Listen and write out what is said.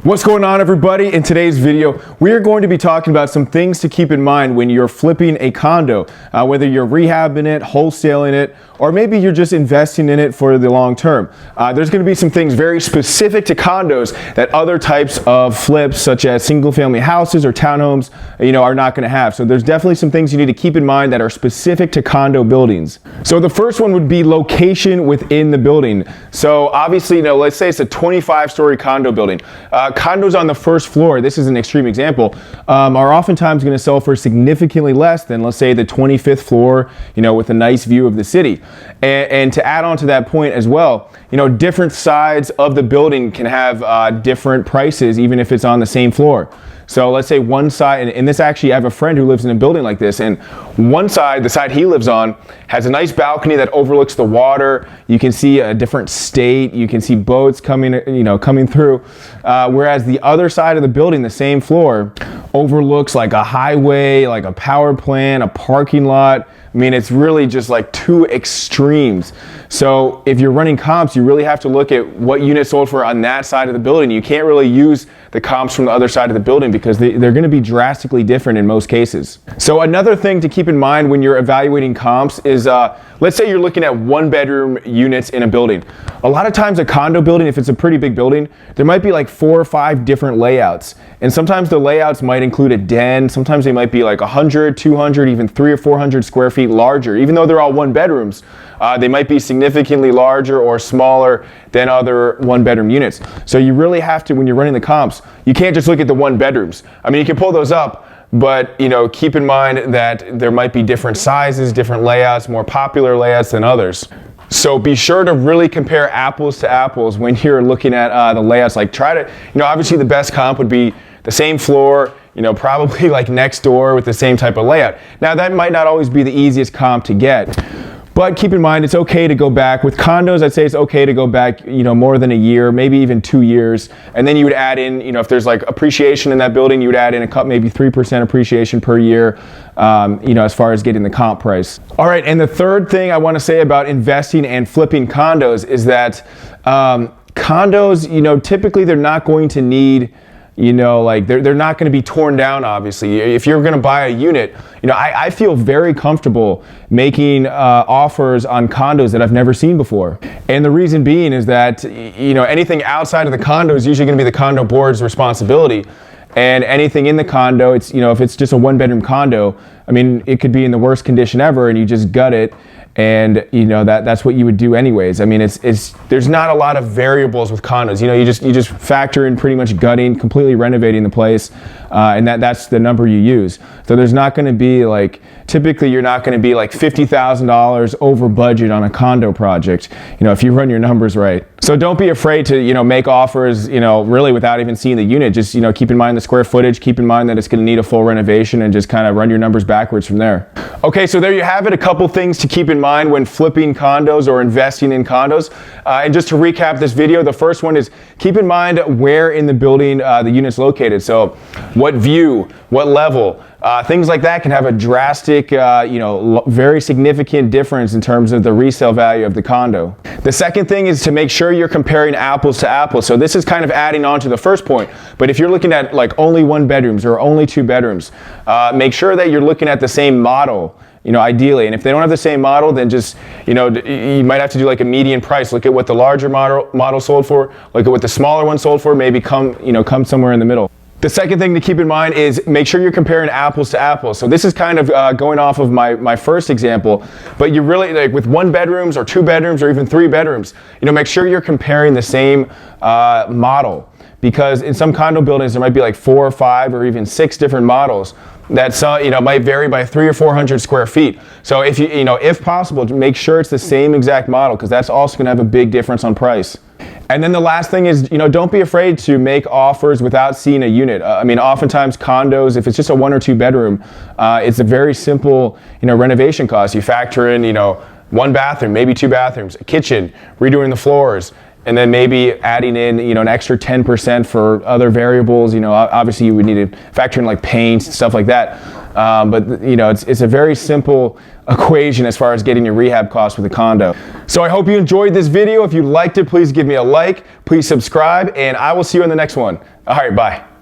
What's going on, everybody? In today's video, we are going to be talking about some things to keep in mind when you're flipping a condo, whether you're rehabbing it, wholesaling it, or maybe you're just investing in it for the long term. There's going to be some things very specific to condos that other types of flips, such as single family houses or townhomes, are not going to have. So there's definitely some things you need to keep in mind that are specific to condo buildings. So the first one would be location within the building. So obviously, let's say it's a 25-story condo building. Condos on the first floor, this is an extreme example, are oftentimes going to sell for significantly less than, let's say, the 25th floor, with a nice view of the city. And to add on to that point as well, different sides of the building can have different prices, even if it's on the same floor. So let's say one side, and this actually, I have a friend who lives in a building like this, and one side, the side he lives on, has a nice balcony that overlooks the water. You can see a different state. You can see boats coming through. Whereas the other side of the building, the same floor, overlooks like a highway, like a power plant, a parking lot. I mean, it's really just like two extremes. So if you're running comps, you really have to look at what units sold for on that side of the building. You can't really use the comps from the other side of the building because they're going to be drastically different in most cases. So another thing to keep in mind when you're evaluating comps is, let's say you're looking at one-bedroom units in a building. A lot of times a condo building, if it's a pretty big building, there might be like 4 or 5 different layouts. And sometimes the layouts might include a den. Sometimes they might be like 100, 200, even 300 or 400 square feet larger. Even though they're all one bedrooms, they might be significantly larger or smaller than other one-bedroom units. So you really have to, when you're running the comps, you can't just look at the one bedrooms. I mean, you can pull those up, but keep in mind that there might be different sizes, different layouts, more popular layouts than others. So be sure to really compare apples to apples when you're looking at the layouts. Like try to, obviously the best comp would be the same floor, probably like next door with the same type of layout. Now that might not always be the easiest comp to get. But keep in mind, it's okay to go back. With condos, I'd say it's okay to go back, more than a year, maybe even 2 years. And then you would add in, if there's like appreciation in that building, you would add in maybe 3% appreciation per year, as far as getting the comp price. All right, and the third thing I want to say about investing and flipping condos is that condos, typically they're not going to need, they're not going to be torn down, obviously. If you're going to buy a unit, I feel very comfortable making offers on condos that I've never seen before. And the reason being is that, anything outside of the condo is usually going to be the condo board's responsibility. And anything in the condo, it's, if it's just a one-bedroom condo, I mean, it could be in the worst condition ever and you just gut it. And that's what you would do anyways. I mean, there's not a lot of variables with condos. You just factor in pretty much gutting, completely renovating the place, and that's the number you use. So there's not going to be typically you're not going to be like $50,000 over budget on a condo project, if you run your numbers right. So don't be afraid to make offers, really without even seeing the unit. Just keep in mind the square footage, keep in mind that it's going to need a full renovation, and just kind of run your numbers backwards from there. Okay, so there you have it. A couple things to keep in mind when flipping condos or investing in condos. And just to recap this video, the first one is keep in mind where in the building the unit's located. So what view, what level, things like that can have a drastic, very significant difference in terms of the resale value of the condo. The second thing is to make sure you're comparing apples to apples. So this is kind of adding on to the first point, but if you're looking at like only one bedrooms or only 2 bedrooms, make sure that you're looking at the same model, ideally. And if they don't have the same model, then just, you might have to do like a median price. Look at what the larger model sold for, look at what the smaller one sold for, maybe come somewhere in the middle. The second thing to keep in mind is make sure you're comparing apples to apples. So this is kind of going off of my first example, but you really, like with 1 bedrooms or 2 bedrooms or even 3 bedrooms, make sure you're comparing the same model. Because in some condo buildings, there might be like 4 or 5 or even 6 different models that might vary by 300 or 400 square feet. So if if possible, make sure it's the same exact model, because that's also going to have a big difference on price. And then the last thing is, don't be afraid to make offers without seeing a unit. I mean, oftentimes condos, if it's just a 1 or 2 bedroom, it's a very simple, renovation cost. You factor in, 1 bathroom, maybe 2 bathrooms, a kitchen, redoing the floors, and then maybe adding in, an extra 10% for other variables. Obviously you would need to factor in like paint, stuff like that. But it's a very simple equation as far as getting your rehab costs with a condo. So I hope you enjoyed this video. If you liked it, please give me a like, please subscribe, and I will see you in the next one. All right, bye.